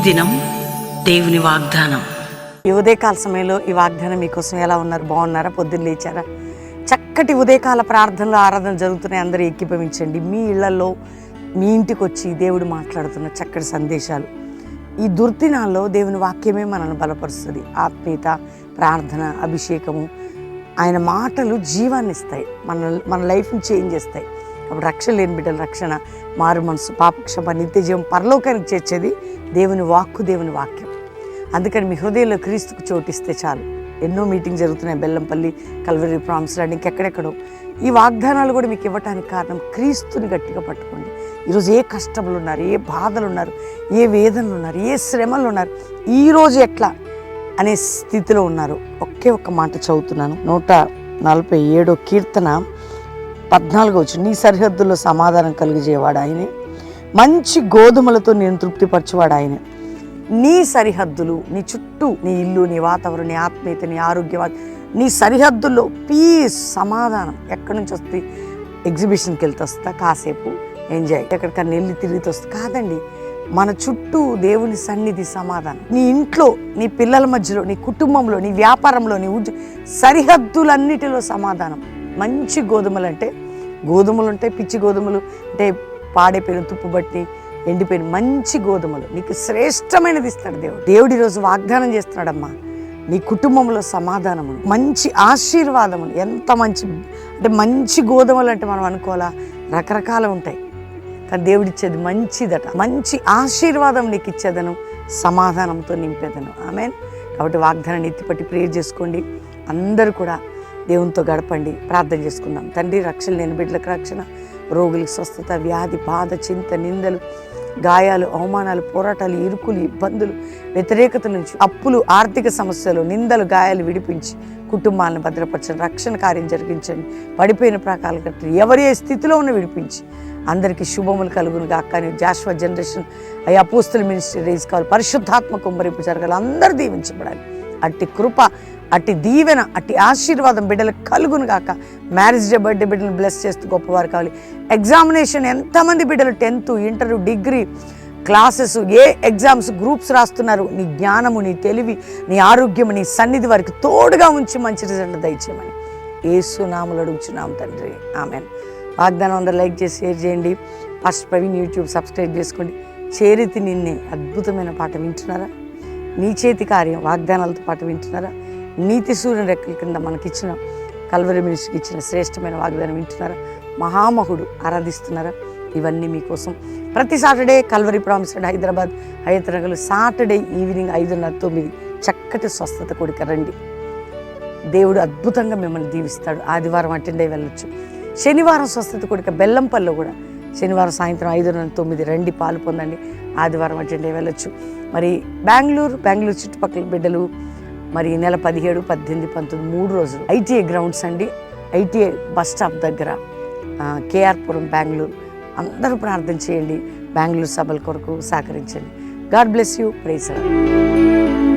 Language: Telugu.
దినం దేవుని వాగ్దానం. ఈ ఉదయకాల సమయంలో ఈ వాగ్దానం మీకోసం ఎలా ఉన్నారు? బాగున్నారా? పొద్దున్న లేచారా? చక్కటి ఉదయకాల ప్రార్థనలు ఆరాధన జరుగుతున్నాయి. అందరూ ఏకీభవించండి. మీ ఇళ్లలో మీ ఇంటికి వచ్చి దేవుడు మాట్లాడుతున్న చక్కటి సందేశాలు. ఈ దుర్దినాల్లో దేవుని వాక్యమే మనల్ని బలపరుస్తుంది. ఆత్మీయత, ప్రార్థన, అభిషేకము, ఆయన మాటలు జీవాన్ని ఇస్తాయి. మన లైఫ్ని చేంజ్ చేస్తాయి. అప్పుడు రక్షణ లేని బిడ్డల రక్షణ, మారు మనసు, పాపక్షమ, నిత్య జీవం, పరలోకానికి చేర్చేది దేవుని వాక్కు, దేవుని వాక్యం. అందుకని మీ హృదయంలో క్రీస్తుకు చోటిస్తే చాలు. ఎన్నో మీటింగ్ జరుగుతున్నాయి, బెల్లంపల్లి, కల్వరీ, ప్రామిస్ ల్యాండ్, ఇంకెక్కడెక్కడో. ఈ వాగ్దానాలు కూడా మీకు ఇవ్వటానికి కారణం క్రీస్తుని గట్టిగా పట్టుకోండి. ఈరోజు ఏ కష్టములు ఉన్నారు, ఏ బాధలు ఉన్నారు, ఏ వేదనలు ఉన్నారు, ఏ శ్రమలు ఉన్నారు, ఈరోజు ఎట్లా అనే స్థితిలో ఉన్నారు. ఒకే ఒక్క మాట చదువుతున్నాను. 147 కీర్తన 14 నీ సరిహద్దుల్లో సమాధానం కలిగజేవాడు ఆయనే, మంచి గోధుమలతో నేను తృప్తిపరచేవాడు ఆయనే. నీ సరిహద్దులు, నీ చుట్టూ, నీ ఇల్లు, నీ వాతావరణం, నీ ఆత్మీయత, నీ ఆరోగ్యం, నీ సరిహద్దుల్లో పీస్, సమాధానం ఎక్కడి నుంచి వస్తుంది? ఎగ్జిబిషన్కి వెళ్తే వస్తా, కాసేపు ఎంజాయ్, ఎక్కడికన్నా వెళ్ళి తిరిగితే వస్తుంది కాదండి. మన చుట్టూ దేవుని సన్నిధి, సమాధానం. నీ ఇంట్లో, నీ పిల్లల మధ్యలో, నీ కుటుంబంలో, నీ వ్యాపారంలో, నీ సరిహద్దులన్నిటిలో సమాధానం. మంచి గోధుమలు అంటే గోధుమలు ఉంటాయి, పిచ్చి గోధుమలు అంటే పాడైపోయిన, తుప్పుబట్టి ఎండిపోయిన మంచి గోధుమలు నీకు శ్రేష్టమైనది ఇస్తాడు దేవుడు. దేవుడు ఈరోజు వాగ్దానం చేస్తున్నాడమ్మా, నీ కుటుంబంలో సమాధానము, మంచి ఆశీర్వాదములు. ఎంత మంచి అంటే మంచి గోధుమలు అంటే మనం అనుకోవాలా, రకరకాలు ఉంటాయి, కానీ దేవుడిచ్చేది మంచిదట. మంచి ఆశీర్వాదం నీకు ఇచ్చేదను, సమాధానంతో నింపేదను. ఆమేన్. కాబట్టి వాగ్దానాన్ని ఎత్తిపట్టి ప్రేయర్ చేసుకోండి. అందరూ కూడా దేవునితో గడపండి. ప్రార్థన చేసుకుందాం. తండ్రి, రక్షణ లేని బిడ్డలకు రక్షణ, రోగులకు స్వస్థత, వ్యాధి, బాధ, చింత, నిందలు, గాయాలు, అవమానాలు, పోరాటాలు, ఇరుకులు, ఇబ్బందులు, వ్యతిరేకత నుంచి, అప్పులు, ఆర్థిక సమస్యలు, నిందలు, గాయాలు విడిపించి కుటుంబాలను భద్రపరచండి. రక్షణ కార్యం జరిగించండి. పడిపోయిన ప్రాకాలు కట్టి ఎవరి ఏ స్థితిలో ఉన్న విడిపించి అందరికీ శుభములు కలుగును గాక. కానీ జాషువా జనరేషన్ అయ్యా అపోస్తల మినిస్ట్రీ రేజ్ కావాలి, పరిశుద్ధాత్మ కుమ్మరింపు జరగాలి, అందరూ దీవించబడాలి. అట్టి కృప, అట్టి దీవెన, అట్టి ఆశీర్వాదం బిడ్డలకు కలుగును గాక. మ్యారేజ్ డే, బర్త్డే బిడ్డలు బ్లెస్ చేస్తూ గొప్పవారు కావాలి. ఎగ్జామినేషన్ ఎంతమంది బిడ్డలు 10th, ఇంటర్, డిగ్రీ క్లాసెస్, ఏ ఎగ్జామ్స్, గ్రూప్స్ రాస్తున్నారు, నీ జ్ఞానము, నీ తెలివి, నీ ఆరోగ్యము, నీ సన్నిధి వారికి తోడుగా ఉంచి మంచి రిజల్ట్ దయచేయమని యేసు నామములో అడుగుచున్నాం తండ్రి. ఆమెన్. వాగ్దానం అందరూ లైక్ చేసి షేర్ చేయండి. ఫస్ట్ ప్రవీణ్ యూట్యూబ్ సబ్స్క్రైబ్ చేసుకోండి. చేరితి నిన్నే అద్భుతమైన పాట వింటున్నారా? నీ చేతి కార్యం వాగ్దానాలతో పాటు వింటున్నారా? నీతి సూర్యుని రెక్కల కింద మనకిచ్చిన కల్వరి మినిస్ట్రీకి ఇచ్చిన శ్రేష్టమైన వాగ్దానం వింటున్నారా? మహామహుడు ఆరాధిస్తున్నారా? ఇవన్నీ మీకోసం. ప్రతి Saturday Calvary promise land, Hyderabad, Hayath Nagar, Saturday evening 5:30-9 చక్కటి స్వస్థత కూడిక రండి. దేవుడు అద్భుతంగా మిమ్మల్ని దీవిస్తాడు. ఆదివారం అటెండ్ అయ్యి వెళ్ళొచ్చు. శనివారం స్వస్థత కూడిక బెల్లంపల్లిలో కూడా శనివారం సాయంత్రం 5:09 రండి, పాలు పొందండి. ఆదివారం అటెండ్ అయ్యి వెళ్ళొచ్చు. మరి బెంగళూరు చుట్టుపక్కల బిడ్డలు మరి నెల 17, 18, 19 3 రోజులు ITA గ్రౌండ్స్ అండి. ITA బస్ స్టాప్ దగ్గర, KR పురం, బెంగళూరు. అందరూ ప్రార్థన చేయండి. బెంగళూరు సభల కొరకు సహకరించండి. God bless you. Praise the lord.